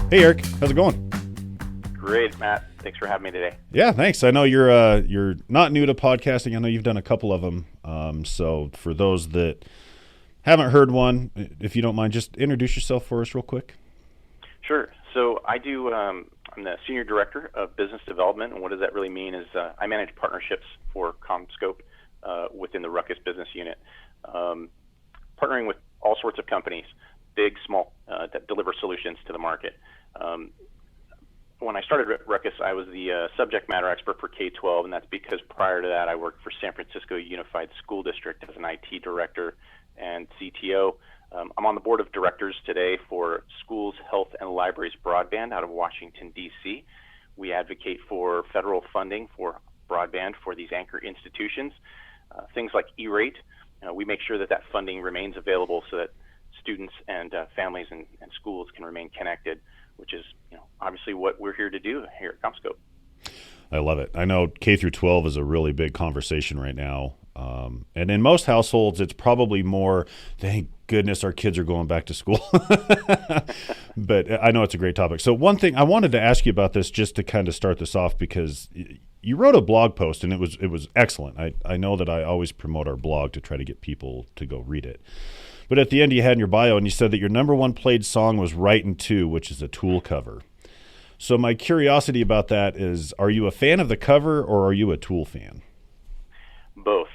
Hey Eric, how's it going? Great, Matt. Thanks for having me today. Yeah, thanks. I know you're not new to podcasting. I know you've done a couple of them. So for those that haven't heard one, if you don't mind, just introduce yourself for us real quick. Sure. So I do. I'm the senior director of business development, and what does that really mean is I manage partnerships for CommScope within the Ruckus business unit, partnering with all sorts of companies, big, small, that deliver solutions to the market. When I started at Ruckus, I was the subject matter expert for K-12, and that's because prior to that, I worked for San Francisco Unified School District as an IT director and CTO. I'm on the board of directors today for Schools, Health, and Libraries Broadband out of Washington, D.C. We advocate for federal funding for broadband for these anchor institutions, things like E-rate. We make sure that that funding remains available so that students and families and schools can remain connected, which is obviously what we're here to do here at CommScope. I love it. I know K through 12 is a really big conversation right now. And in most households, it's probably more, thank goodness our kids are going back to school. But I know it's a great topic. So one thing I wanted to ask you about this just to kind of start this off, because you wrote a blog post and it was excellent. I know that I always promote our blog to try to get people to go read it. But at the end you had in your bio and you said that your number one played song was Right in Two, which is a Tool cover. So my curiosity about that is, are you a fan of the cover or are you a Tool fan? Both.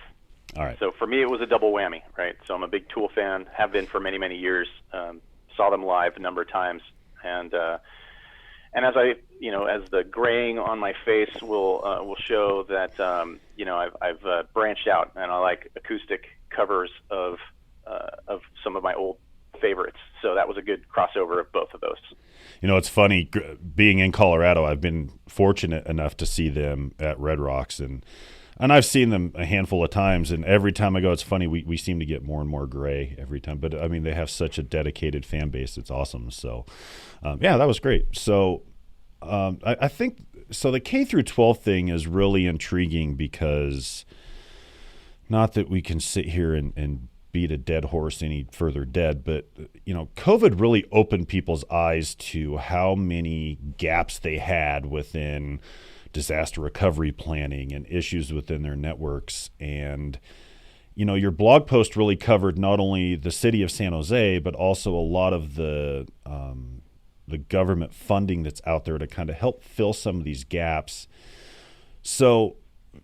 All right. So for me, it was a double whammy, right? So I'm a big Tool fan, have been for many, many years. Saw them live a number of times, and as I, as the graying on my face will show that, I've branched out, and I like acoustic covers of some of my old favorites. So that was a good crossover of both of those. It's funny, being in Colorado, I've been fortunate enough to see them at Red Rocks, and I've seen them a handful of times, and every time I go, it's funny, we seem to get more and more gray every time. But, I mean, they have such a dedicated fan base. It's awesome. So, yeah, that was great. So I think – so the K through 12 thing is really intriguing because not that we can sit here and beat a dead horse any further dead, but COVID really opened people's eyes to how many gaps they had within disaster recovery planning and issues within their networks. And your blog post really covered not only the city of San Jose, but also a lot of the government funding that's out there to kind of help fill some of these gaps. So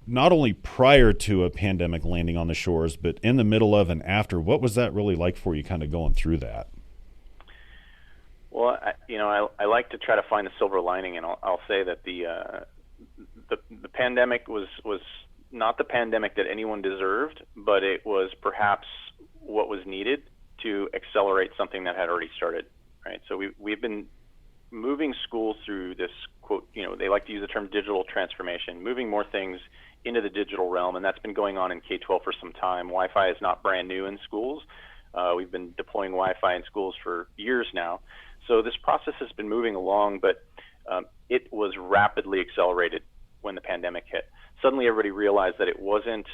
not only prior to a pandemic landing on the shores, but in the middle of and after, what was that really like for you kind of going through that? Well, I like to try to find the silver lining, and I'll say that the pandemic was not the pandemic that anyone deserved, but it was perhaps what was needed to accelerate something that had already started, right? So we've been moving schools through this, quote, they like to use the term digital transformation, moving more things into the digital realm, and that's been going on in K-12 for some time. Wi-Fi is not brand new in schools. We've been deploying Wi-Fi in schools for years now. So this process has been moving along, but it was rapidly accelerated when the pandemic hit. Suddenly everybody realized that it wasn't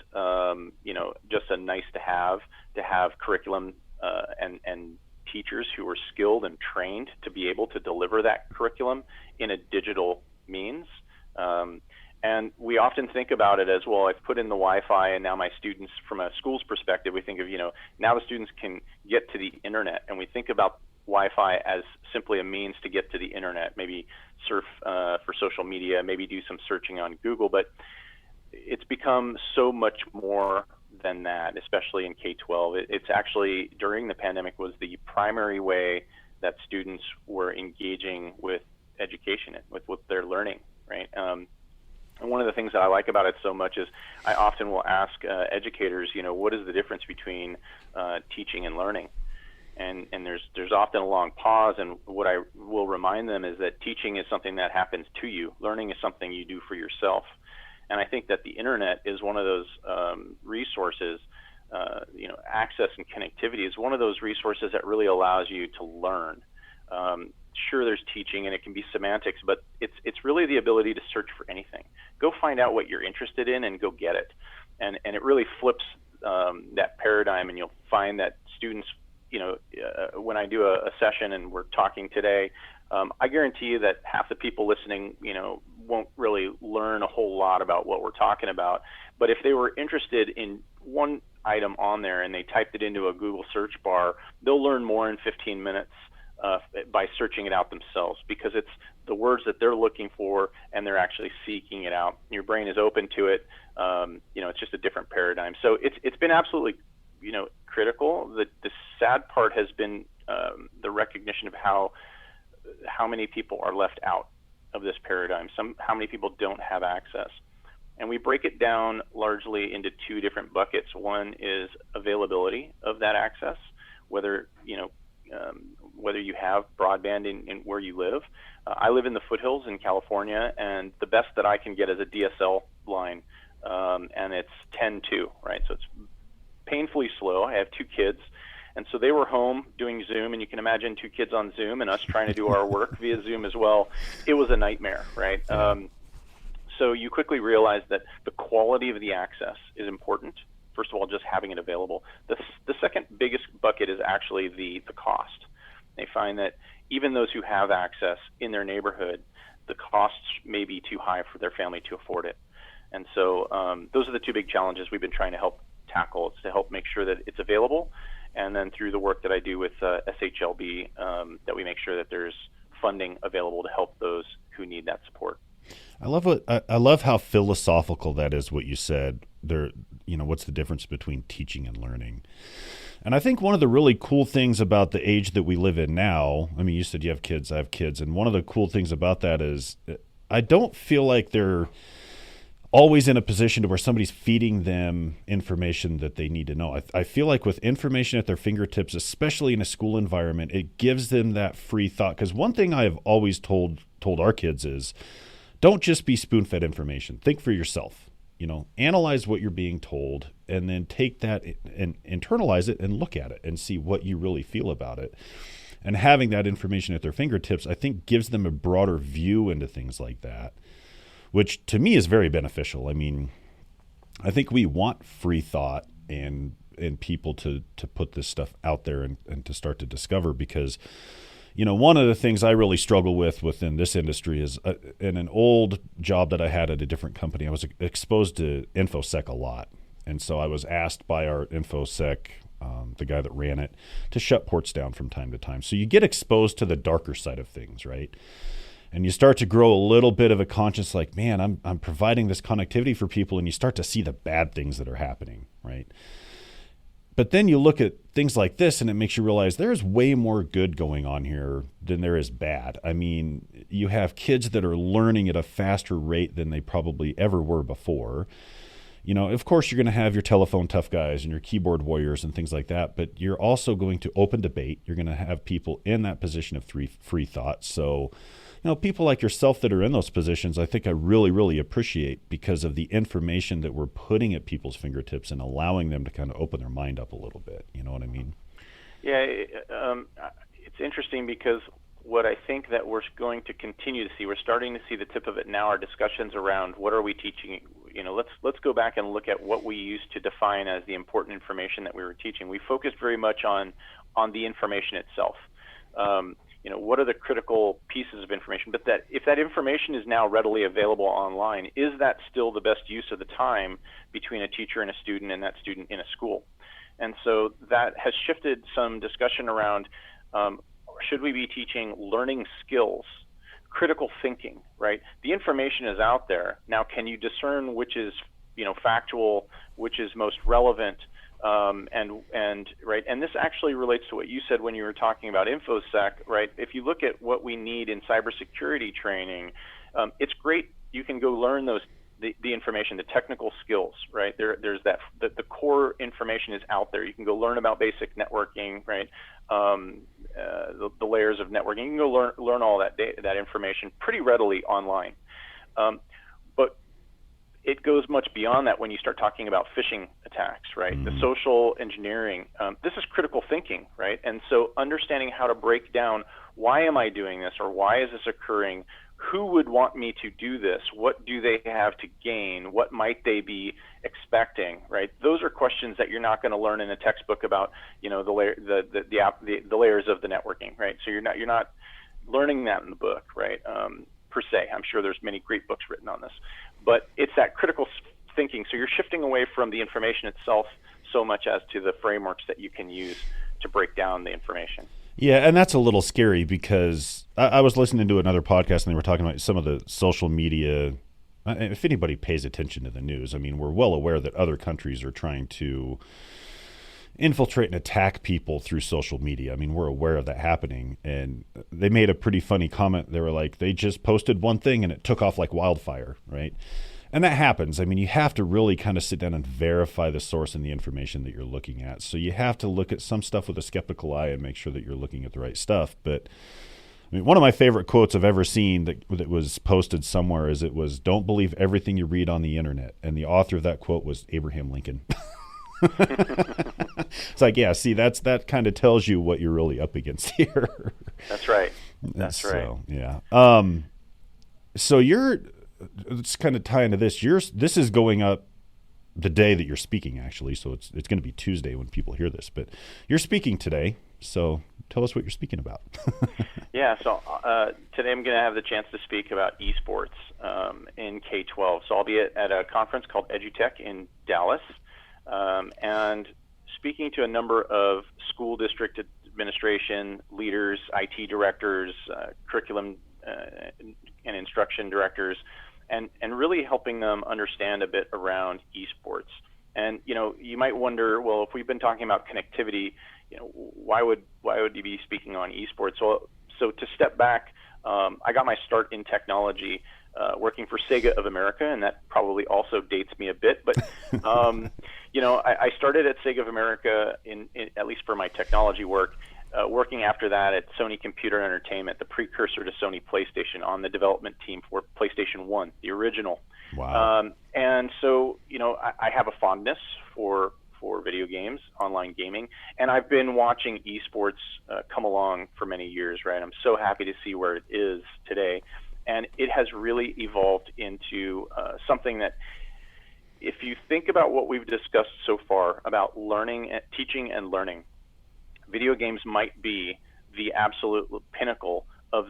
just a nice to have curriculum and teachers who were skilled and trained to be able to deliver that curriculum in a digital means. And we often think about it as, well, I've put in the Wi-Fi and now my students, from a school's perspective, we think of, now the students can get to the internet, and we think about Wi-Fi as simply a means to get to the internet, maybe surf for social media, maybe do some searching on Google, but it's become so much more than that, especially in K-12. It's actually, during the pandemic, was the primary way that students were engaging with education, with what they're learning, right? And one of the things that I like about it so much is I often will ask educators, what is the difference between teaching and learning? And there's often a long pause, and what I will remind them is that teaching is something that happens to you. Learning is something you do for yourself. And I think that the internet is one of those resources, access and connectivity is one of those resources that really allows you to learn. Sure, there's teaching and it can be semantics, but it's really the ability to search for anything. Go find out what you're interested in and go get it. And it really flips that paradigm, and you'll find that students, when I do a session and we're talking today, I guarantee you that half the people listening, won't really learn a whole lot about what we're talking about. But if they were interested in one item on there and they typed it into a Google search bar, they'll learn more in 15 minutes by searching it out themselves, because it's the words that they're looking for and they're actually seeking it out. Your brain is open to it. It's just a different paradigm. So it's been absolutely, critical. The sad part has been the recognition of how many people are left out of this paradigm. How many people don't have access. And we break it down largely into two different buckets. One is availability of that access, whether you have broadband in where you live. I live in the foothills in California, and the best that I can get is a DSL line, and it's 10.2, right? So it's painfully slow. I have two kids, and so they were home doing Zoom, and you can imagine two kids on Zoom and us trying to do our work via Zoom as well. It was a nightmare, right? So you quickly realize that the quality of the access is important. First of all, just having it available. The second biggest bucket is actually the cost. They find that even those who have access in their neighborhood, the costs may be too high for their family to afford it. And so those are the two big challenges we've been trying to help tackle. It's to help make sure that it's available, and then through the work that I do with SHLB, that we make sure that there's funding available to help those who need that support. I love how philosophical that is, what you said there. What's the difference between teaching and learning? And I think one of the really cool things about the age that we live in now, I mean, you said you have kids, I have kids, and one of the cool things about that is I don't feel like they're always in a position to where somebody's feeding them information that they need to know. I feel like with information at their fingertips, especially in a school environment, it gives them that free thought. Because one thing I have always told our kids is, don't just be spoon-fed information. Think for yourself. Analyze what you're being told, and then take that and internalize it and look at it and see what you really feel about it. And having that information at their fingertips, I think, gives them a broader view into things like that, which to me is very beneficial. I mean, I think we want free thought and people to put this stuff out there and to start to discover, because one of the things I really struggle with within this industry is in an old job that I had at a different company, I was exposed to InfoSec a lot. And so I was asked by our InfoSec, the guy that ran it, to shut ports down from time to time. So you get exposed to the darker side of things, right? And you start to grow a little bit of a conscience, like, man, I'm providing this connectivity for people, and you start to see the bad things that are happening, right? But then you look at things like this, and it makes you realize there's way more good going on here than there is bad. I mean, you have kids that are learning at a faster rate than they probably ever were before. Of course, you're going to have your telephone tough guys and your keyboard warriors and things like that, but you're also going to open debate. You're going to have people in that position of free thought. So, people like yourself that are in those positions, I think I really, really appreciate, because of the information that we're putting at people's fingertips and allowing them to kind of open their mind up a little bit. You know what I mean? Yeah, it's interesting, because what I think that we're going to continue to see, we're starting to see the tip of it now, are discussions around what are we teaching. Let's go back and look at what we used to define as the important information that we were teaching. We focused very much on the information itself. What are the critical pieces of information? But that if that information is now readily available online, is that still the best use of the time between a teacher and a student, and that student in a school? And so that has shifted some discussion around, should we be teaching learning skills, critical thinking, right? The information is out there. Now, can you discern which is, factual, which is most relevant? And this actually relates to what you said when you were talking about InfoSec, right? If you look at what we need in cybersecurity training, it's great. You can go learn the information, the technical skills, right? There's the core information is out there. You can go learn about basic networking, right? The layers of networking. You can go learn all that information pretty readily online. But it goes much beyond that when you start talking about phishing attacks, right? The social engineering. This is critical thinking, right? And so understanding how to break down, why am I doing this, or why is this occurring? Who would want me to do this? What do they have to gain? What might they be expecting, right? Those are questions that you're not going to learn in a textbook about, the layers of the networking, right? So you're not learning that in the book, right? Per se, I'm sure there's many great books written on this, but it's that critical thinking. So you're shifting away from the information itself so much as to the frameworks that you can use to break down the information. Yeah, and that's a little scary because I was listening to another podcast and they were talking about some of the social media. If anybody pays attention to the news, I mean, we're well aware that other countries are trying to infiltrate and attack people through social media. I mean, we're aware of that happening. And they made a pretty funny comment. They were like, they just posted one thing and it took off like wildfire, right? And that happens. I mean, you have to really kind of sit down and verify the source and the information that you're looking at. So you have to look at some stuff with a skeptical eye and make sure that you're looking at the right stuff. But I mean, one of my favorite quotes I've ever seen that was posted somewhere is it was, "Don't believe everything you read on the internet." And the author of that quote was Abraham Lincoln. It's like, yeah, see, that kind of tells you what you're really up against here. That's right. That's right. Yeah. So let's kind of tie into this. This is going up the day that you're speaking, actually. So it's going to be Tuesday when people hear this. But you're speaking today. So tell us what you're speaking about. Yeah. So today I'm going to have the chance to speak about eSports in K-12. So I'll be at a conference called EduTech in Dallas. And speaking to a number of school district administration leaders, IT directors, curriculum and instruction directors, and really helping them understand a bit around esports. And you might wonder, well, if we've been talking about connectivity, why would you be speaking on esports? Well, so to step back, I got my start in technology working for Sega of America, and that probably also dates me a bit. But I started at Sega of America in at least for my technology work. Working after that at Sony Computer Entertainment, the precursor to Sony PlayStation, on the development team for PlayStation 1, the original. Wow. And so, I have a fondness for video games, online gaming, and I've been watching esports come along for many years, right? I'm so happy to see where it is today. And it has really evolved into something that, if you think about what we've discussed so far about learning, teaching and learning, video games might be the absolute pinnacle of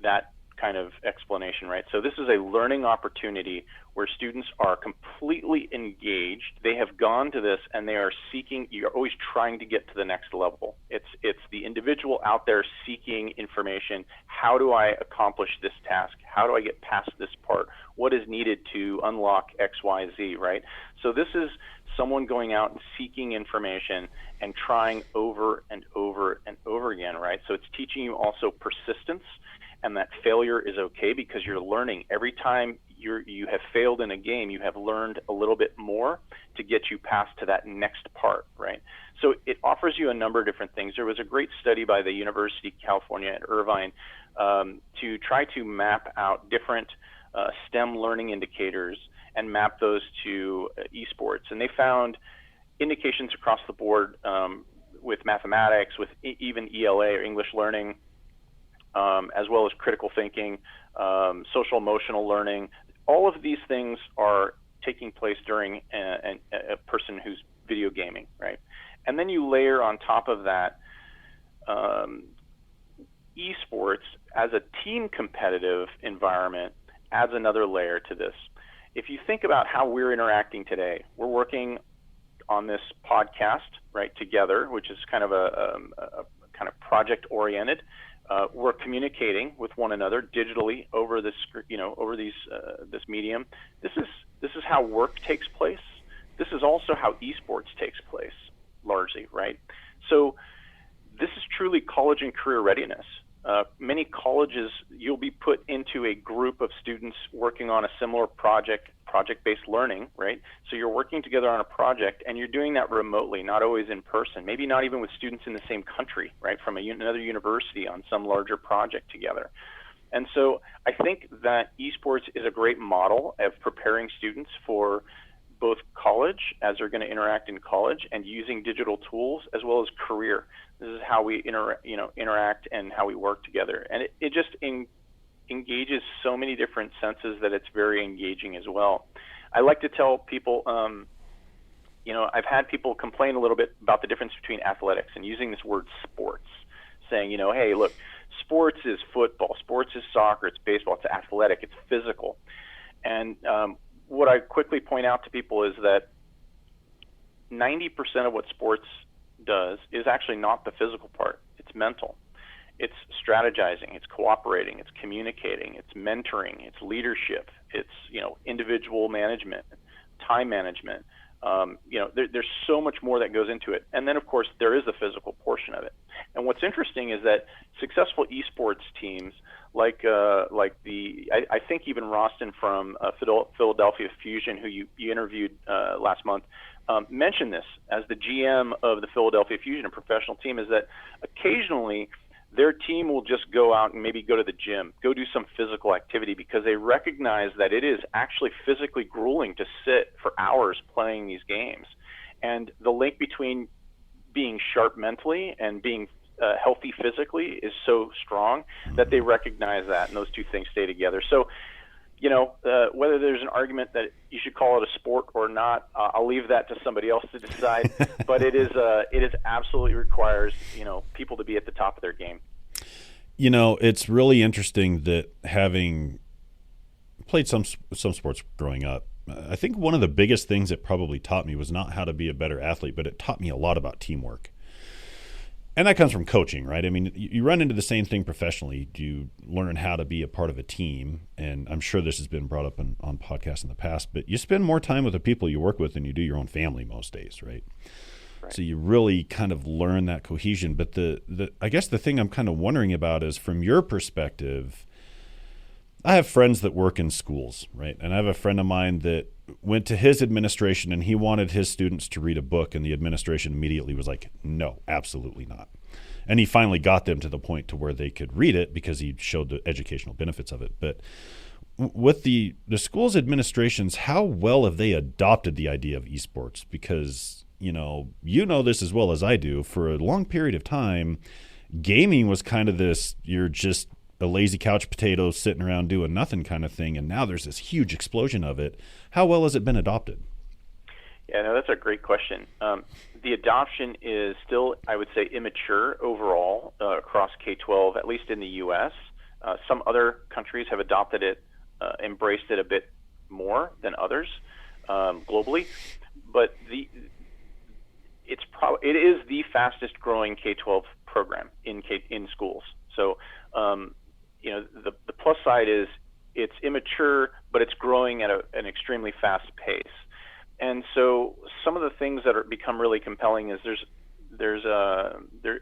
that kind of explanation, right? So this is a learning opportunity where students are completely engaged. They have gone to this and they are seeking, you're always trying to get to the next level. It's the individual out there seeking information. How do I accomplish this task? How do I get past this part? What is needed to unlock X, Y, Z, right? So this is someone going out and seeking information and trying over and over and over again, right? So it's teaching you also persistence, and that failure is okay because you're learning. Every time you have failed in a game, you have learned a little bit more to get you past to that next part, right? So it offers you a number of different things. There was a great study by the University of California at Irvine to try to map out different STEM learning indicators and map those to esports. And they found indications across the board with mathematics, with even ELA or English learning, as well as critical thinking, social emotional learning. All of these things are taking place during a person who's video gaming, right? And then you layer on top of that esports as a team competitive environment adds another layer to this. If you think about how we're interacting today, we're working on this podcast, right, together, which is kind of a kind of project oriented. We're communicating with one another digitally over this, over this medium. This is how work takes place. This is also how esports takes place, largely, right? So this is truly college and career readiness. Many colleges, you'll be put into a group of students working on a similar project-based learning, right? So you're working together on a project, and you're doing that remotely, not always in person, maybe not even with students in the same country, right, from another university on some larger project together. And so I think that esports is a great model of preparing students for both college, as they're going to interact in college, and using digital tools, as well as career. This is how we interact and how we work together. And it just engages so many different senses that it's very engaging as well. I like to tell people, I've had people complain a little bit about the difference between athletics and using this word sports, saying, hey, look, sports is football, sports is soccer, it's baseball, it's athletic, it's physical. And what I quickly point out to people is that 90% of what sports does is actually not the physical part. It's mental. It's strategizing, it's cooperating, it's communicating, it's mentoring, it's leadership, it's individual management, time management. There's so much more that goes into it. And then, of course, there is the physical portion of it. And what's interesting is that successful esports teams, I think even Roston from Philadelphia Fusion, who you interviewed last month, mentioned this as the GM of the Philadelphia Fusion, a professional team, is that occasionally their team will just go out and maybe go to the gym, go do some physical activity, because they recognize that it is actually physically grueling to sit for hours playing these games. And the link between being sharp mentally and being healthy physically is so strong that they recognize that, and those two things stay together. So, whether there's an argument that you should call it a sport or not, I'll leave that to somebody else to decide. But it is absolutely requires people to be at the top of their game. It's really interesting that, having played some sports growing up, I think one of the biggest things it probably taught me was not how to be a better athlete, but it taught me a lot about teamwork. And that comes from coaching, right? I mean, you run into the same thing professionally. You learn how to be a part of a team. And I'm sure this has been brought up on podcasts in the past, but you spend more time with the people you work with than you do your own family most days, right? So you really kind of learn that cohesion. But I guess the thing I'm kind of wondering about is, from your perspective, I have friends that work in schools, right? And I have a friend of mine that went to his administration and he wanted his students to read a book, and the administration immediately was like, no, absolutely not. And he finally got them to the point to where they could read it because he showed the educational benefits of it. But with the school's administrations, how well have they adopted the idea of esports? Because, you know this as well as I do, for a long period of time, gaming was kind of this, you're just a lazy couch potato sitting around doing nothing kind of thing, and now there's this huge explosion of it. How well has it been adopted? Yeah, no, that's a great question. The adoption is still, I would say, immature overall across K-12, at least in the U.S. Some other countries have adopted it, embraced it a bit more than others globally, but it is the fastest growing K-12 program in schools. So the plus side is it's immature, but it's growing at an extremely fast pace. And so some of the things that are become really compelling is there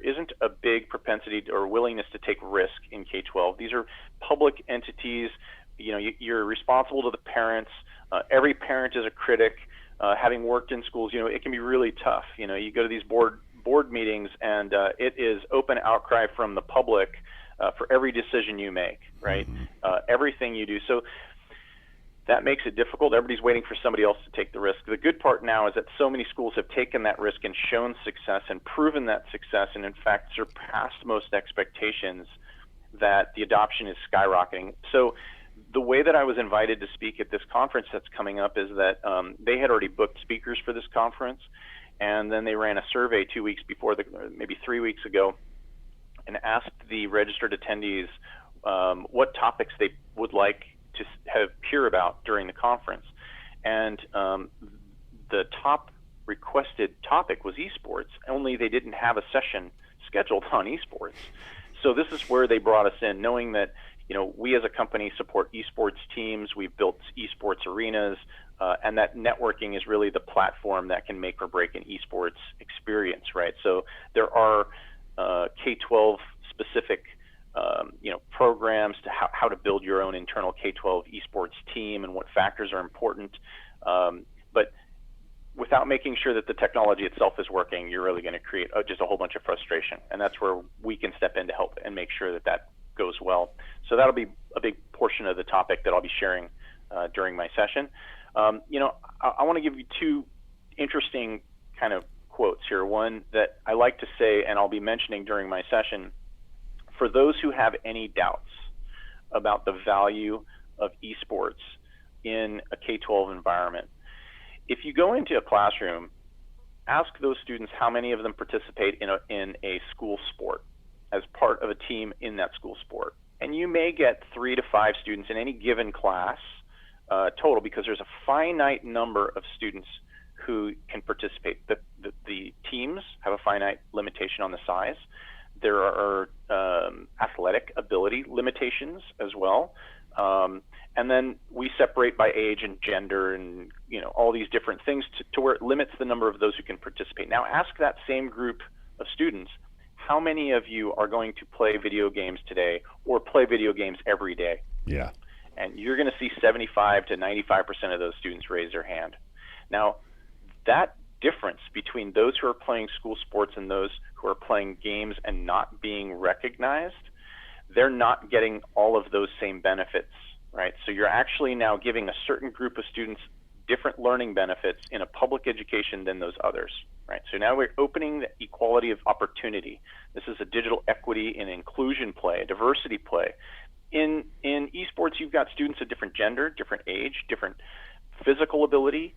isn't a big propensity or willingness to take risk in K-12. These are public entities. You're responsible to the parents. Every parent is a critic. Having worked in schools, it can be really tough. You go to these board meetings, and it is open outcry from the public for every decision you make, right? Everything you do. So that makes it difficult. Everybody's waiting for somebody else to take the risk. The good part now is that so many schools have taken that risk and shown success and proven that success, and in fact surpassed most expectations, that the adoption is skyrocketing. So the way that I was invited to speak at this conference that's coming up is that they had already booked speakers for this conference, and then they ran a survey 2 weeks before, maybe 3 weeks ago, and asked the registered attendees what topics they would like to hear about during the conference. And the top requested topic was esports, only they didn't have a session scheduled on esports. So this is where they brought us in, knowing that we as a company support esports teams, we've built esports arenas, and that networking is really the platform that can make or break an esports experience, right? So there are K-12 specific programs to how to build your own internal K-12 esports team and what factors are important. But without making sure that the technology itself is working, you're really going to create just a whole bunch of frustration. And that's where we can step in to help and make sure that goes well. So that'll be a big portion of the topic that I'll be sharing during my session. I want to give you two interesting kind of quotes here. One that I like to say, and I'll be mentioning during my session, for those who have any doubts about the value of esports in a K-12 environment, if you go into a classroom, ask those students how many of them participate in a school sport. as part of a team in that school sport. And you may get 3 to 5 students in any given class total, because there's a finite number of students who can participate. The teams have a finite limitation on the size. There are athletic ability limitations as well. And then we separate by age and gender and all these different things to where it limits the number of those who can participate. Now ask that same group of students, how many of you are going to play video games today or play video games every day? Yeah. And you're going to see 75 to 95% of those students raise their hand. Now, that difference between those who are playing school sports and those who are playing games and not being recognized, they're not getting all of those same benefits, right? So you're actually now giving a certain group of students different learning benefits in a public education than those others, right? So now we're opening the equality of opportunity. This is a digital equity and inclusion play, a diversity play. In esports, you've got students of different gender, different age, different physical ability,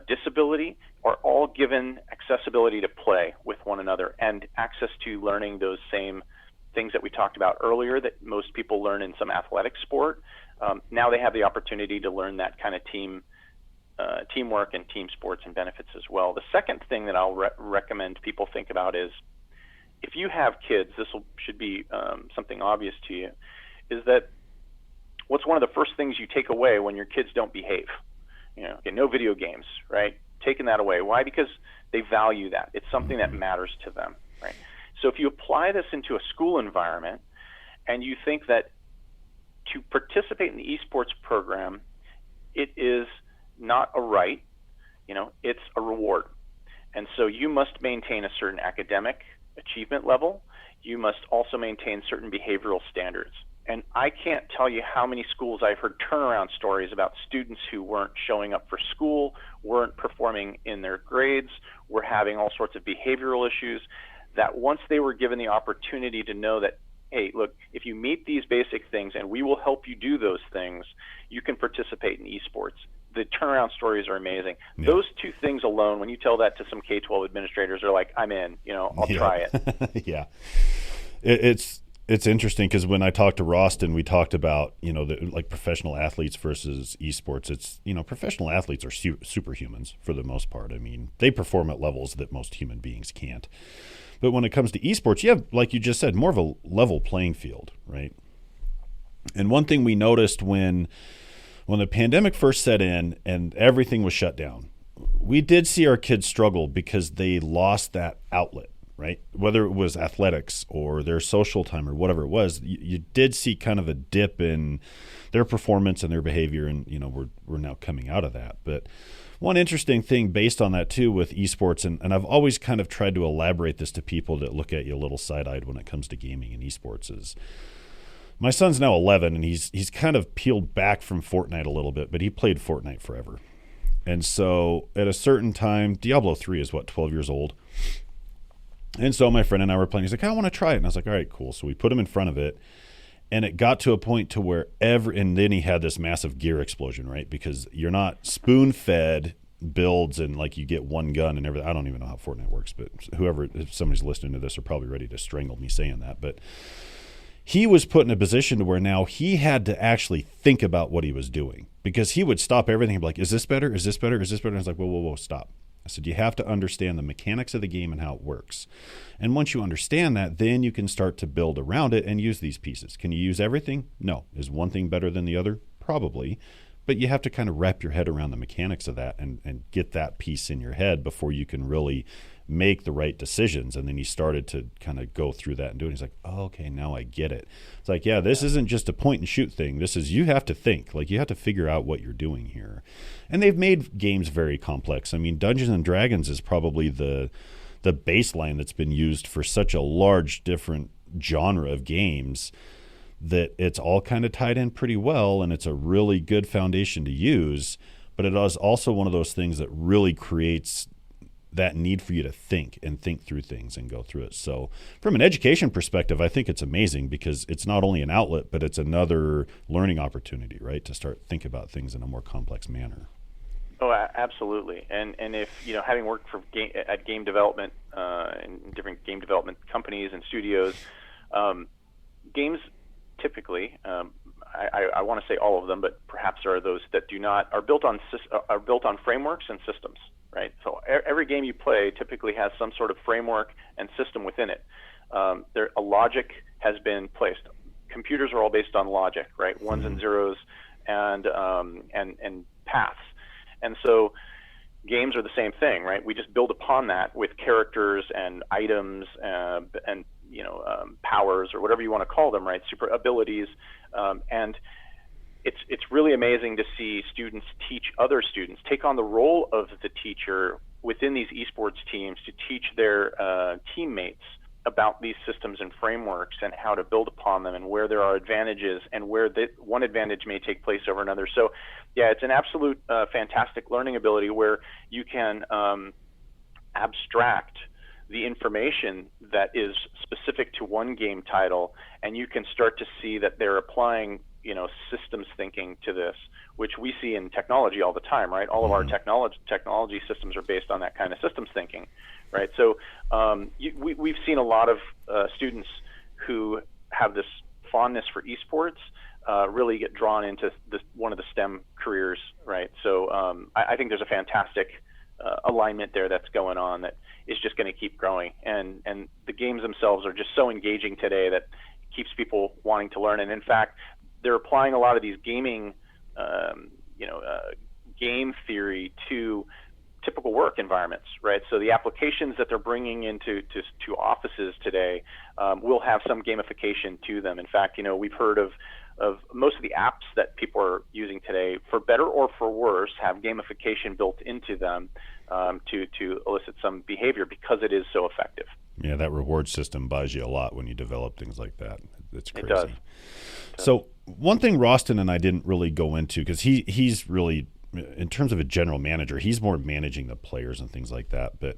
disability, are all given accessibility to play with one another and access to learning those same things that we talked about earlier that most people learn in some athletic sport. Now they have the opportunity to learn that kind of teamwork and team sports and benefits as well. The second thing that I'll recommend people think about is, if you have kids, should be something obvious to you, is that what's one of the first things you take away when your kids don't behave? Okay, no video games, right? Taking that away. Why? Because they value that. It's something that matters to them, right? So if you apply this into a school environment and you think that to participate in the esports program, it is not a right, it's a reward. And so you must maintain a certain academic achievement level. You must also maintain certain behavioral standards. And I can't tell you how many schools I've heard turnaround stories about students who weren't showing up for school, weren't performing in their grades, were having all sorts of behavioral issues, that once they were given the opportunity to know that, hey, look, if you meet these basic things and we will help you do those things, you can participate in esports. The turnaround stories are amazing. Yeah. Those two things alone, when you tell that to some K-12 administrators, they're like, I'm in, I'll try it. Yeah. It's interesting because when I talked to Roston, we talked about, like professional athletes versus esports. It's, professional athletes are superhumans for the most part. I mean, they perform at levels that most human beings can't. But when it comes to esports, you have, like you just said, more of a level playing field, right? And one thing we noticed when the pandemic first set in and everything was shut down, we did see our kids struggle because they lost that outlet, right? Whether it was athletics or their social time or whatever it was, you did see kind of a dip in their performance and their behavior, and we're now coming out of that. But one interesting thing based on that too with esports, and I've always kind of tried to elaborate this to people that look at you a little side-eyed when it comes to gaming and esports, is my son's now 11 and he's kind of peeled back from Fortnite a little bit, but he played Fortnite forever. And so at a certain time, Diablo 3 is 12 years old. And so my friend and I were playing. He's like, I want to try it. And I was like, all right, cool. So we put him in front of it. And it got to a point to where and then he had this massive gear explosion, right? Because you're not spoon-fed builds and like you get one gun and everything. I don't even know how Fortnite works, but if somebody's listening to this, are probably ready to strangle me saying that. But he was put in a position to where now he had to actually think about what he was doing, because he would stop everything and be like, is this better? Is this better? Is this better? And I was like, whoa, stop. I said, you have to understand the mechanics of the game and how it works. And once you understand that, then you can start to build around it and use these pieces. Can you use everything? No. Is one thing better than the other? Probably. But you have to kind of wrap your head around the mechanics of that and get that piece in your head before you can really make the right decisions. And then he started to kind of go through that and do it. He's like, oh, okay, now I get it. It's like, yeah, this isn't just a point and shoot thing. This is, you have to think. Like, you have to figure out what you're doing here. And they've made games very complex. I mean, Dungeons and Dragons is probably the baseline that's been used for such a large different genre of games that it's all kind of tied in pretty well, and it's a really good foundation to use. But it is also one of those things that really creates that need for you to think through things and go through it. So from an education perspective, I think it's amazing because it's not only an outlet, but it's another learning opportunity, right? To start thinking about things in a more complex manner. Oh, absolutely. And if, having worked for game development in different game development companies and studios, Games typically, I want to say all of them, but perhaps there are those that do not, are built on frameworks and systems, right? So every game you play typically has some sort of framework and system within it. A logic has been placed. Computers are all based on logic, right? Ones and zeros and paths. And so games are the same thing, right? We just build upon that with characters and items and powers, or whatever you want to call them, right? Super abilities, and it's really amazing to see students teach other students, take on the role of the teacher within these esports teams to teach their teammates about these systems and frameworks and how to build upon them and where there are advantages and where one advantage may take place over another. So yeah, it's an absolute fantastic learning ability where you can abstract the information that is specific to one game title, and you can start to see that they're applying systems thinking to this, which we see in technology all the time, right? All of our technology systems are based on that kind of systems thinking, right? So we've seen a lot of students who have this fondness for esports really get drawn into one of the STEM careers, right? So I think there's a fantastic alignment there that's going on that is just going to keep growing, and the games themselves are just so engaging today that keeps people wanting to learn. And in fact, they're applying a lot of these gaming game theory to typical work environments, right? So the applications that they're bringing into offices today will have some gamification to them. In fact, we've heard of most of the apps that people are using today, for better or for worse, have gamification built into them to elicit some behavior because it is so effective. Yeah, that reward system buys you a lot when you develop things like that. It's crazy. It does. So one thing Roston and I didn't really go into, because he's really, in terms of a general manager, he's more managing the players and things like that. But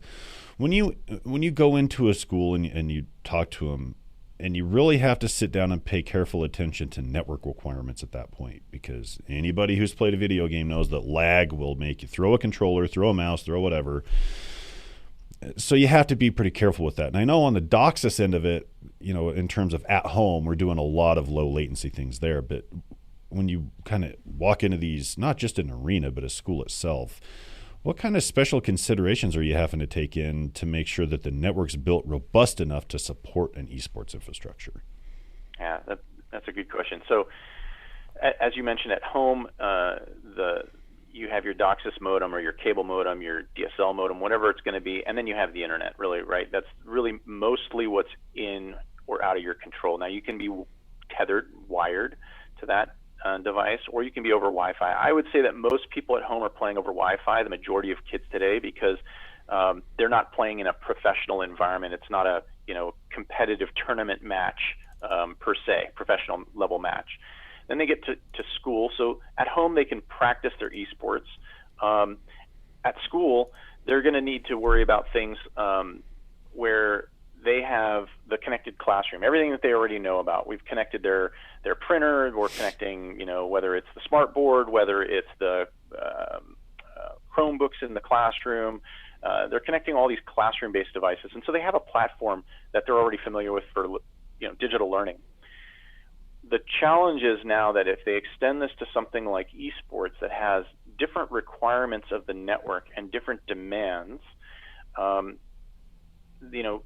when you go into a school and you talk to them, and you really have to sit down and pay careful attention to network requirements at that point, because anybody who's played a video game knows that lag will make you throw a controller, throw a mouse, throw whatever. So you have to be pretty careful with that. And I know on the DOCSIS end of it, in terms of at home, we're doing a lot of low latency things there. But when you kind of walk into these, not just an arena, but a school itself, what kind of special considerations are you having to take in to make sure that the network's built robust enough to support an esports infrastructure? Yeah, that's a good question. So as you mentioned, at home, you have your DOCSIS modem or your cable modem, your DSL modem, whatever it's going to be, and then you have the internet, really, right? That's really mostly what's in or out of your control. Now, you can be tethered, wired to that device, or you can be over Wi-Fi. I would say that most people at home are playing over Wi-Fi, the majority of kids today, because they're not playing in a professional environment. It's not a competitive tournament match per se, professional level match. Then they get to school. So at home, they can practice their esports. At school, they're going to need to worry about things where they have the connected classroom, everything that they already know about. We've connected their printer. We're connecting, whether it's the smart board, whether it's the Chromebooks in the classroom. They're connecting all these classroom-based devices, and so they have a platform that they're already familiar with for digital learning. The challenge is now that if they extend this to something like esports that has different requirements of the network and different demands,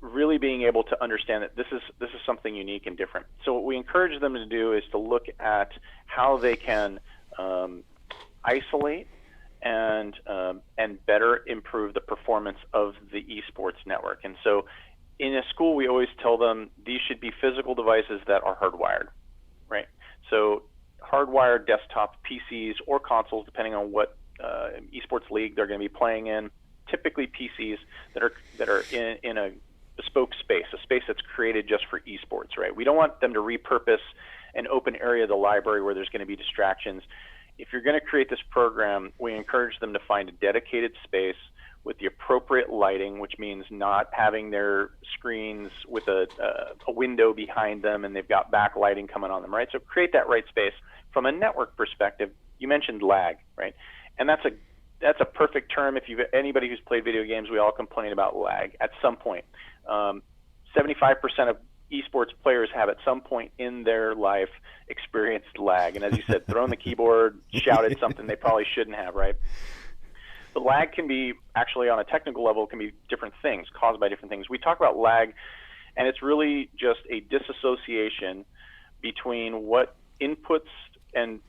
really being able to understand that this is something unique and different. So what we encourage them to do is to look at how they can isolate and better improve the performance of the esports network. And so in a school, we always tell them these should be physical devices that are hardwired. Right. So hardwired desktop PCs or consoles, depending on what esports league they're going to be playing in. Typically PCs that are in a bespoke space, a space that's created just for esports. Right. We don't want them to repurpose an open area of the library where there's going to be distractions. If you're going to create this program, we encourage them to find a dedicated space with the appropriate lighting, which means not having their screens with a window behind them and they've got backlighting coming on them, right? So create that right space. From a network perspective, you mentioned lag, right? And that's a perfect term. If anybody who's played video games, we all complain about lag at some point. 75% esports players have at some point in their life experienced lag. And as you said, thrown the keyboard, shouted something they probably shouldn't have, right? But lag can be, actually on a technical level, can be different things, caused by different things. We talk about lag, and it's really just a disassociation between what inputs and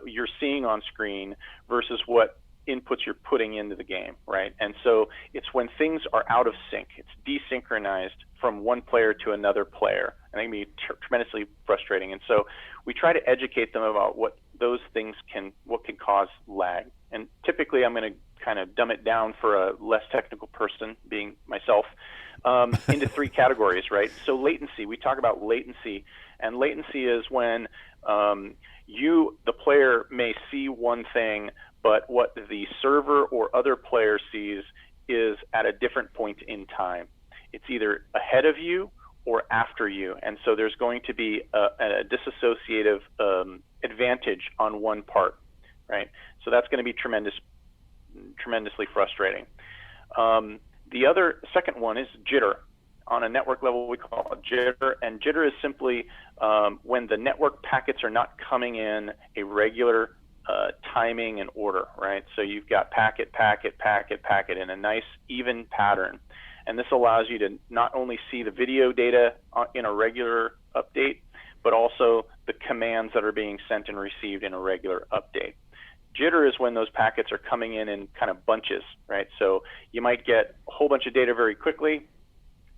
you're seeing on screen versus what inputs you're putting into the game, right? And so it's when things are out of sync. It's desynchronized from one player to another player. And it can be tremendously frustrating. And so we try to educate them about what those things what can cause lag. And typically I'm going to kind of dumb it down for a less technical person, being myself, into three categories, right? So latency, we talk about latency, and latency is when the player may see one thing, but what the server or other player sees is at a different point in time. It's either ahead of you or after you, and so there's going to be a disassociative advantage on one part, right? So that's going to be tremendously frustrating. The second one is jitter. On a network level, we call it jitter, and jitter is simply when the network packets are not coming in a regular timing and order, right? So you've got packet in a nice even pattern, and this allows you to not only see the video data in a regular update, but also the commands that are being sent and received in a regular update. Jitter is when those packets are coming in kind of bunches, right? So you might get a whole bunch of data very quickly,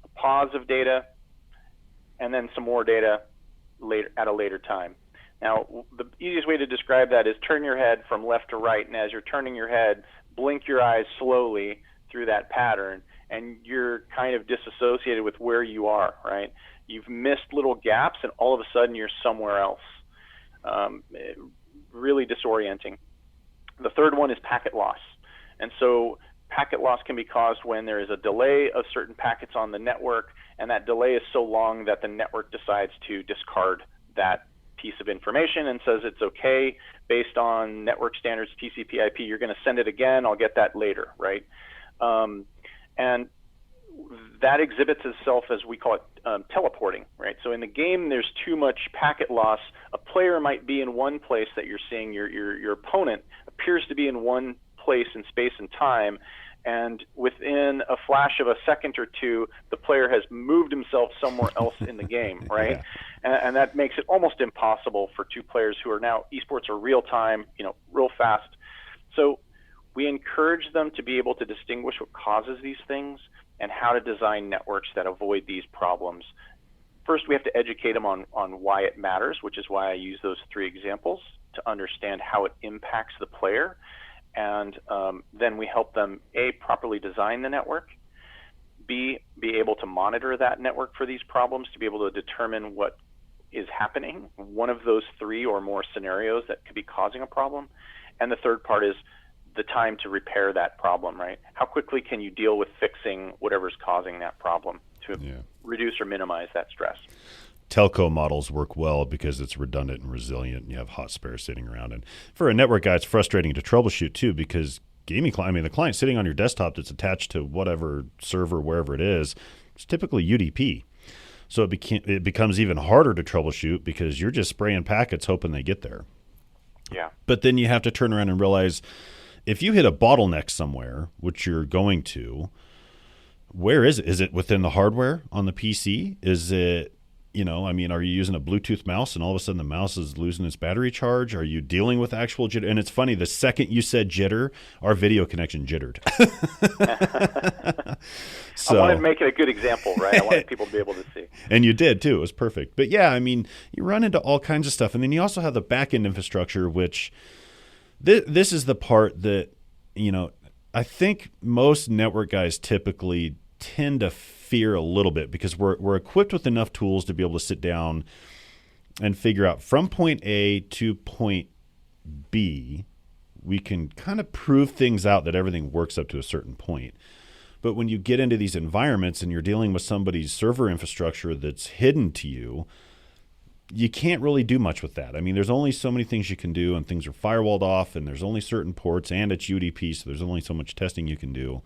a pause of data, and then some more data later at a later time. Now, the easiest way to describe that is turn your head from left to right, and as you're turning your head, blink your eyes slowly through that pattern, and you're kind of disassociated with where you are, right? You've missed little gaps, and all of a sudden you're somewhere else. Really disorienting. The third one is packet loss. And so packet loss can be caused when there is a delay of certain packets on the network, and that delay is so long that the network decides to discard that piece of information and says it's okay based on network standards, TCP/IP, you're going to send it again, I'll get that later, right? And that exhibits itself as we call it teleporting, right? So in the game, there's too much packet loss. A player might be in one place that you're seeing. Your opponent appears to be in one place in space and time, and within a flash of a second or two, the player has moved himself somewhere else in the game, right? Yeah. And that makes it almost impossible for two players who are now, esports are real time, real fast. So we encourage them to be able to distinguish what causes these things and how to design networks that avoid these problems. First, we have to educate them on why it matters, which is why I use those three examples to understand how it impacts the player. And then we help them, A, properly design the network, B, be able to monitor that network for these problems, to be able to determine what is happening, one of those three or more scenarios that could be causing a problem. And the third part is the time to repair that problem, right? How quickly can you deal with fixing whatever's causing that problem to reduce or minimize that stress? Telco models work well because it's redundant and resilient, and you have hot spares sitting around. And for a network guy, it's frustrating to troubleshoot too, because the client sitting on your desktop that's attached to whatever server, wherever it is, it's typically UDP. So it becomes even harder to troubleshoot because you're just spraying packets hoping they get there. Yeah. But then you have to turn around and realize if you hit a bottleneck somewhere, which you're going to, where is it? Is it within the hardware on the PC? Is it, are you using a Bluetooth mouse and all of a sudden the mouse is losing its battery charge? Are you dealing with actual jitter? And it's funny, the second you said jitter, our video connection jittered. I wanted to make it a good example, right? I wanted people to be able to see. And you did too. It was perfect. But yeah, you run into all kinds of stuff. And then you also have the back-end infrastructure, which this is the part that, I think most network guys typically tend to fear a little bit because we're equipped with enough tools to be able to sit down and figure out from point A to point B, we can kind of prove things out that everything works up to a certain point. But when you get into these environments and you're dealing with somebody's server infrastructure that's hidden to you, you can't really do much with that. There's only so many things you can do, and things are firewalled off, and there's only certain ports, and it's UDP, so there's only so much testing you can do.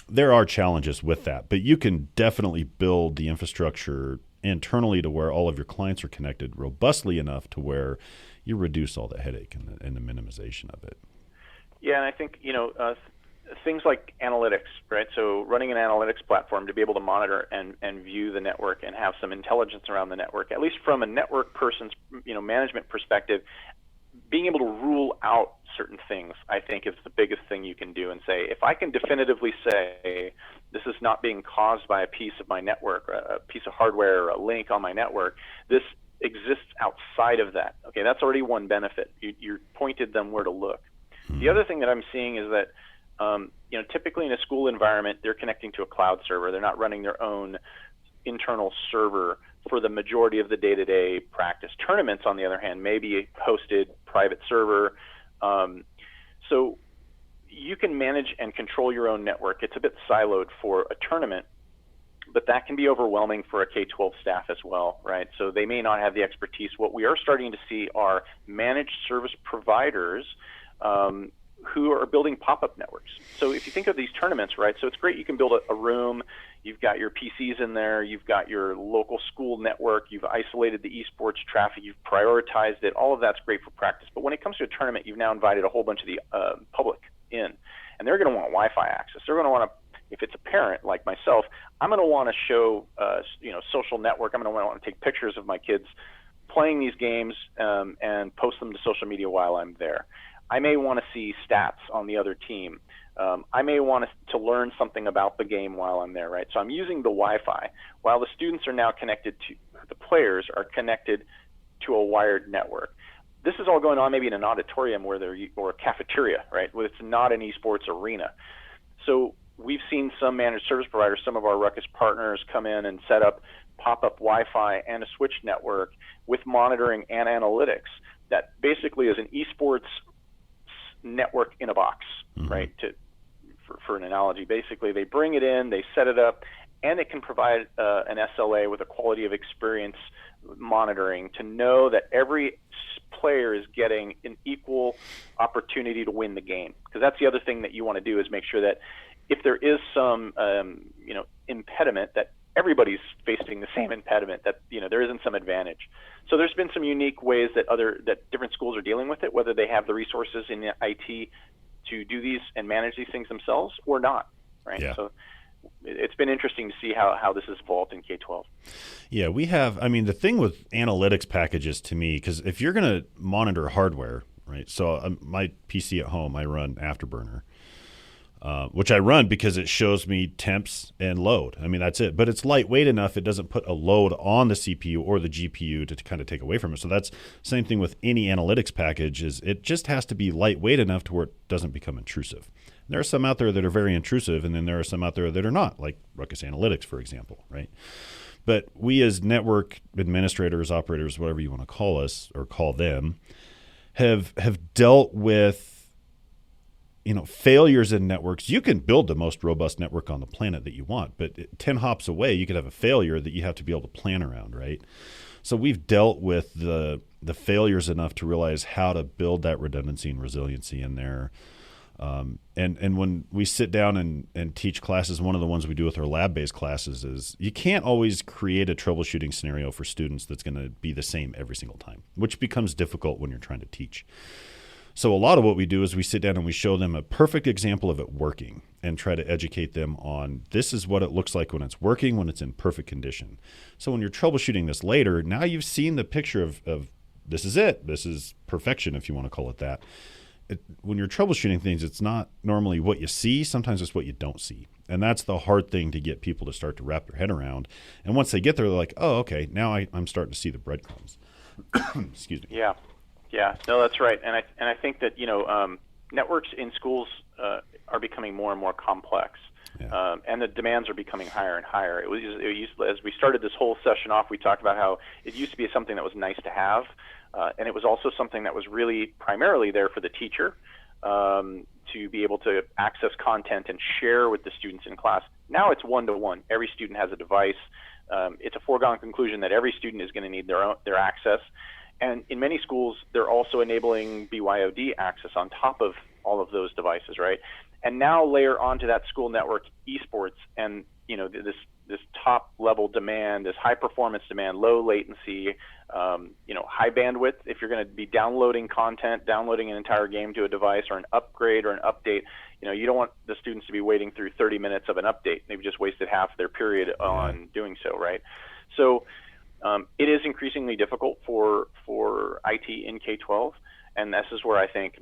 There are challenges with that, but you can definitely build the infrastructure internally to where all of your clients are connected robustly enough to where you reduce all the headache and the minimization of it. Yeah, and I think, things like analytics, right? So running an analytics platform to be able to monitor and view the network and have some intelligence around the network, at least from a network person's, management perspective, being able to rule out certain things, I think, is the biggest thing you can do, and say, if I can definitively say this is not being caused by a piece of my network, a piece of hardware, or a link on my network, this exists outside of that. Okay, that's already one benefit. You pointed them where to look. The other thing that I'm seeing is that, typically in a school environment, they're connecting to a cloud server. They're not running their own internal server for the majority of the day-to-day practice. Tournaments, on the other hand, may be a hosted private server. So you can manage and control your own network. It's a bit siloed for a tournament, but that can be overwhelming for a K-12 staff as well, right? So they may not have the expertise. What we are starting to see are managed service providers who are building pop-up networks. So if you think of these tournaments, right, so it's great. You can build a room. You've got your PCs in there. You've got your local school network. You've isolated the eSports traffic. You've prioritized it. All of that's great for practice. But when it comes to a tournament, you've now invited a whole bunch of the public in, and they're going to want Wi-Fi access. They're going to want to, if it's a parent like myself, I'm going to want to show, social network. I'm going to want to take pictures of my kids playing these games and post them to social media while I'm there. I may want to see stats on the other team. I may want to learn something about the game while I'm there, right? So I'm using the Wi-Fi while the students are now connected to, the players are connected to a wired network. This is all going on maybe in an auditorium or a cafeteria, right? Where it's not an esports arena. So we've seen some managed service providers, some of our Ruckus partners, come in and set up pop-up Wi-Fi and a switch network with monitoring and analytics that basically is an esports network in a box, right? For an analogy, basically they bring it in, they set it up, and it can provide an SLA with a quality of experience monitoring to know that every player is getting an equal opportunity to win the game. Because that's the other thing that you want to do, is make sure that if there is some impediment, that everybody's facing the same impediment, that there isn't some advantage. So there's been some unique ways that different schools are dealing with it, whether they have the resources in the IT to do these and manage these things themselves or not, right? Yeah. So it's been interesting to see how this has evolved in K-12. Yeah, we have, the thing with analytics packages to me, because if you're going to monitor hardware, right? So my PC at home, I run Afterburner. Which I run because it shows me temps and load. That's it. But it's lightweight enough, it doesn't put a load on the CPU or the GPU to kind of take away from it. So that's the same thing with any analytics package, is it just has to be lightweight enough to where it doesn't become intrusive. And there are some out there that are very intrusive, and then there are some out there that are not, like Ruckus Analytics, for example, right? But we as network administrators, operators, whatever you want to call us or call them, have dealt with failures in networks. You can build the most robust network on the planet that you want, but 10 hops away, you could have a failure that you have to be able to plan around, right? So we've dealt with the failures enough to realize how to build that redundancy and resiliency in there. And when we sit down and teach classes, one of the ones we do with our lab-based classes is you can't always create a troubleshooting scenario for students that's going to be the same every single time, which becomes difficult when you're trying to teach. So a lot of what we do is we sit down and we show them a perfect example of it working and try to educate them on this is what it looks like when it's working, when it's in perfect condition. So when you're troubleshooting this later, now you've seen the picture of this is it. This is perfection, if you want to call it that. When you're troubleshooting things, it's not normally what you see. Sometimes it's what you don't see. And that's the hard thing to get people to start to wrap their head around. And once they get there, they're like, oh, okay, now I'm starting to see the breadcrumbs. Excuse me. Yeah, no, that's right, and I think that networks in schools are becoming more and more complex, and the demands are becoming higher and higher. It used, as we started this whole session off, we talked about how it used to be something that was nice to have, and it was also something that was really primarily there for the teacher to be able to access content and share with the students in class. Now it's one-to-one. Every student has a device. It's a foregone conclusion that every student is going to need their access. And in many schools, they're also enabling BYOD access on top of all of those devices, right? And now layer onto that school network eSports and this this top level demand, this high performance demand, low latency, high bandwidth. If you're going to be downloading content, downloading an entire game to a device or an upgrade or an update, you don't want the students to be waiting through 30 minutes of an update. They've just wasted half their period on doing so, right? So it is increasingly difficult for IT in K-12, and this is where I think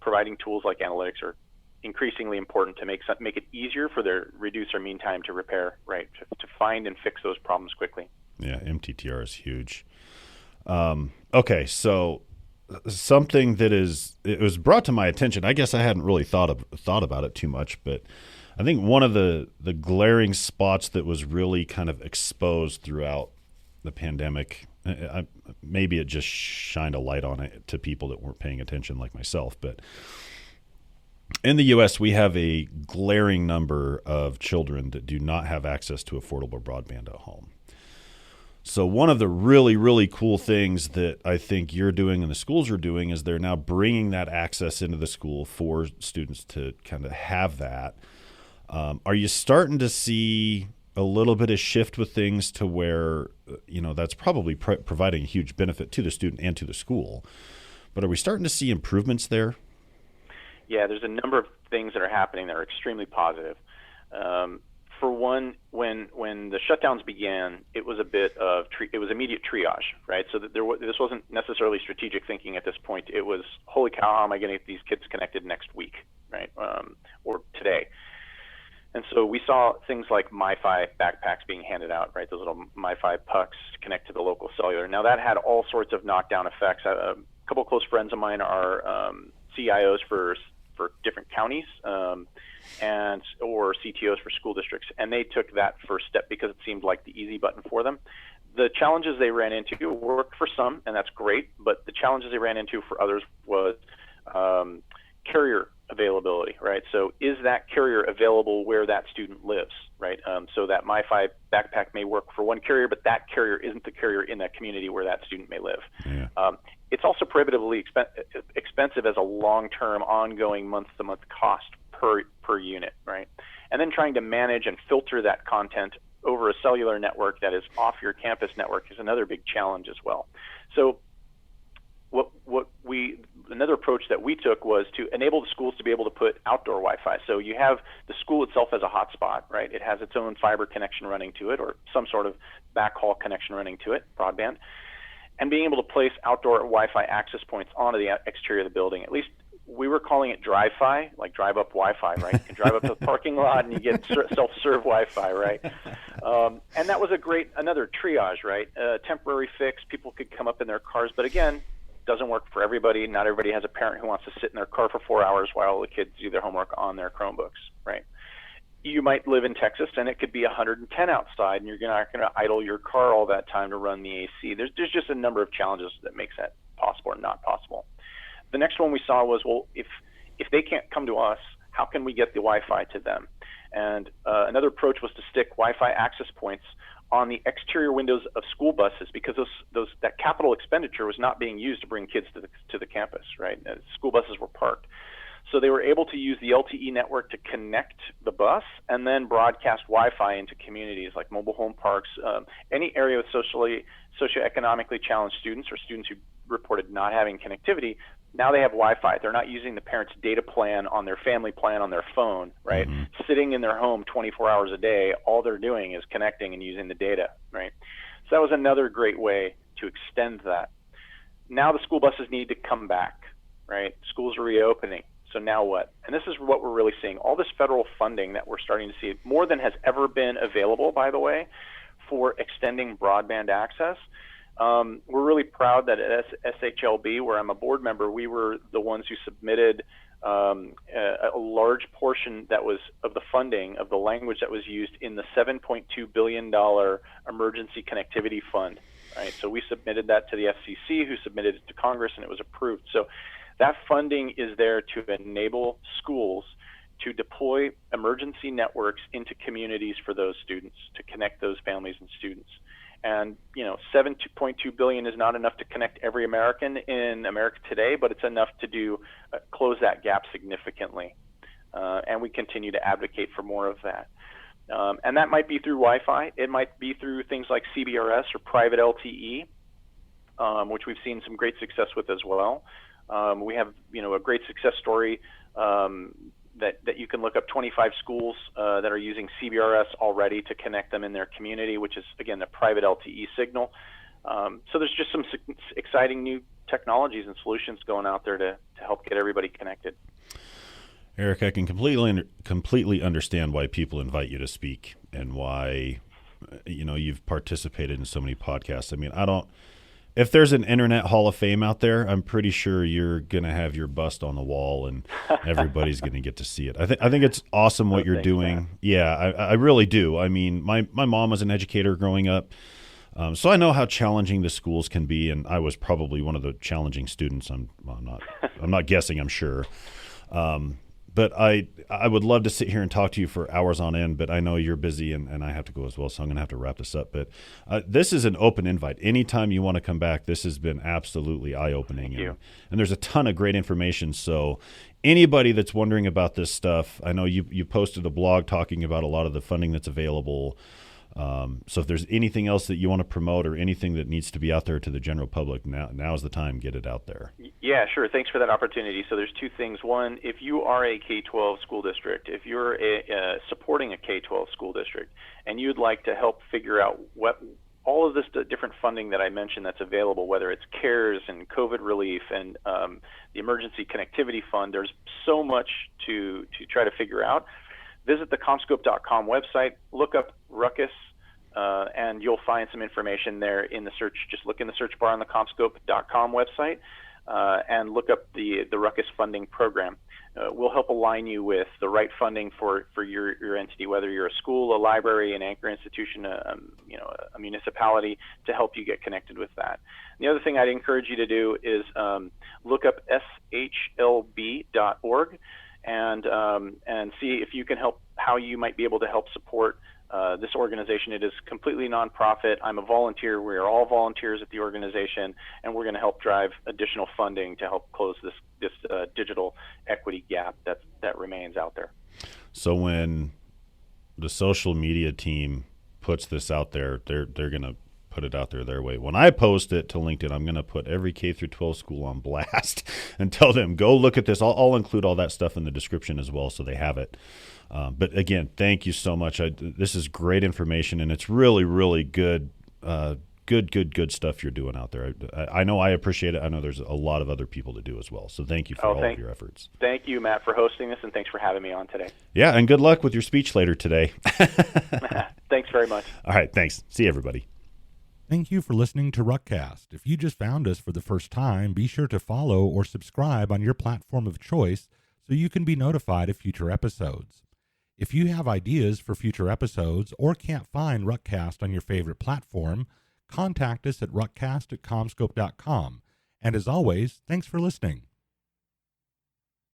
providing tools like analytics are increasingly important to make it easier reduce their mean time to repair, right? To find and fix those problems quickly. Yeah, MTTR is huge. Okay, so something that it was brought to my attention. I guess I hadn't really thought about it too much, but I think one of the glaring spots that was really kind of exposed throughout the pandemic, maybe it just shined a light on it to people that weren't paying attention like myself, but in the U.S., we have a glaring number of children that do not have access to affordable broadband at home. So one of the really, really cool things that I think you're doing and the schools are doing is they're now bringing that access into the school for students to kind of have that. Are you starting to see a little bit of shift with things to where, that's probably providing a huge benefit to the student and to the school? But are we starting to see improvements there? Yeah, there's a number of things that are happening that are extremely positive. For one, when the shutdowns began, it was a bit of it was immediate triage, right? So that this wasn't necessarily strategic thinking at this point. It was, holy cow, how am I going to get these kids connected next week, right? Or today. And so we saw things like MiFi backpacks being handed out, right? Those little MiFi pucks to connect to the local cellular. Now that had all sorts of knockdown effects. A couple of close friends of mine are CIOs for different counties or CTOs for school districts, and they took that first step because it seemed like the easy button for them. The challenges they ran into worked for some, and that's great, but the challenges they ran into for others was carrier availability, right? So is that carrier available where that student lives, right? So that MiFi backpack may work for one carrier, but that carrier isn't the carrier in that community where that student may live. Yeah. It's also prohibitively expensive as a long-term, ongoing, month-to-month cost per unit, right? And then trying to manage and filter that content over a cellular network that is off your campus network is another big challenge as well. So another approach that we took was to enable the schools to be able to put outdoor Wi-Fi. So you have the school itself as a hotspot, right? It has its own fiber connection running to it or some sort of backhaul connection running to it, broadband. And being able to place outdoor Wi-Fi access points onto the exterior of the building. At least we were calling it drive-fi, like drive-up Wi-Fi, right? You can drive up to the parking lot and you get self-serve Wi-Fi, right? And that was another triage, right? Temporary fix. People could come up in their cars, but again, doesn't work for everybody. Not everybody has a parent who wants to sit in their car for 4 hours while the kids do their homework on their Chromebooks, right? You might live in Texas and it could be 110 outside and you're not going to idle your car all that time to run the AC. There's just a number of challenges that makes that possible or not possible. The next one we saw was, well, if they can't come to us, how can we get the Wi-Fi to them? And another approach was to stick Wi-Fi access points on the exterior windows of school buses because that capital expenditure was not being used to bring kids to the campus, right? School buses were parked. So they were able to use the LTE network to connect the bus and then broadcast Wi-Fi into communities like mobile home parks, any area with socioeconomically challenged students or students who reported not having connectivity. Now they have Wi-Fi. They're not using the parent's data plan on their family plan on their phone, right? Mm-hmm. Sitting in their home 24 hours a day, all they're doing is connecting and using the data, right? So that was another great way to extend that. Now the school buses need to come back, right? Schools are reopening. So now what? And this is what we're really seeing. All this federal funding that we're starting to see, more than has ever been available, by the way, for extending broadband access. We're really proud that at SHLB, where I'm a board member, we were the ones who submitted a large portion that was of the funding of the language that was used in the $7.2 billion emergency connectivity fund. Right? So we submitted that to the FCC, who submitted it to Congress, and it was approved. So that funding is there to enable schools to deploy emergency networks into communities for those students, to connect those families and students. And, $7.2 billion is not enough to connect every American in America today, but it's enough to close that gap significantly. And we continue to advocate for more of that. And that might be through Wi-Fi. It might be through things like CBRS or private LTE, which we've seen some great success with as well. We have, a great success story that you can look up 25 schools that are using CBRS already to connect them in their community, which is, again, the private LTE signal. So there's just some exciting new technologies and solutions going out there to help get everybody connected. Erik, I can completely understand why people invite you to speak and why, you've participated in so many podcasts. I mean, if there's an internet hall of fame out there, I'm pretty sure you're going to have your bust on the wall and everybody's going to get to see it. I think it's awesome what you're doing. That. Yeah, I really do. I mean, my mom was an educator growing up. So I know how challenging the schools can be, and I was probably one of the challenging students. I'm not guessing, I'm sure. But I would love to sit here and talk to you for hours on end, but I know you're busy and I have to go as well, so I'm going to have to wrap this up. But this is an open invite. Anytime you want to come back, this has been absolutely eye-opening. Thank you. And there's a ton of great information. So anybody that's wondering about this stuff, I know you posted a blog talking about a lot of the funding that's available. So if there's anything else that you want to promote or anything that needs to be out there to the general public, now is the time. Get it out there. Yeah, sure. Thanks for that opportunity. So there's two things. One, if you are a K-12 school district, if you're supporting a K-12 school district, and you'd like to help figure out what all of this different funding that I mentioned that's available, whether it's CARES and COVID relief and the Emergency Connectivity Fund, there's so much to try to figure out. Visit the CommScope.com website, look up Ruckus, and you'll find some information there in the search. Just look in the search bar on the CommScope.com website and look up the Ruckus funding program. We'll help align you with the right funding for your entity, whether you're a school, a library, an anchor institution, a municipality, to help you get connected with that. The other thing I'd encourage you to do is look up shlb.org. And see if you can help, how you might be able to help support this organization. It is completely nonprofit. I'm a volunteer. We are all volunteers at the organization, and we're going to help drive additional funding to help close this digital equity gap that remains out there. So when the social media team puts this out there, they're going to put it out there their way. When I post it to LinkedIn, I'm going to put every K-12 school on blast and tell them, go look at this. I'll include all that stuff in the description as well so they have it. But again, thank you so much. This is great information, and it's really, really good stuff you're doing out there. I know I appreciate it. I know there's a lot of other people to do as well. So thank you for all of your efforts. Thank you, Matt, for hosting this, and thanks for having me on today. Yeah, and good luck with your speech later today. Thanks very much. All right, thanks. See everybody. Thank you for listening to Ruckcast. If you just found us for the first time, be sure to follow or subscribe on your platform of choice so you can be notified of future episodes. If you have ideas for future episodes or can't find Ruckcast on your favorite platform, contact us at ruckcast@commscope.com. And as always, thanks for listening.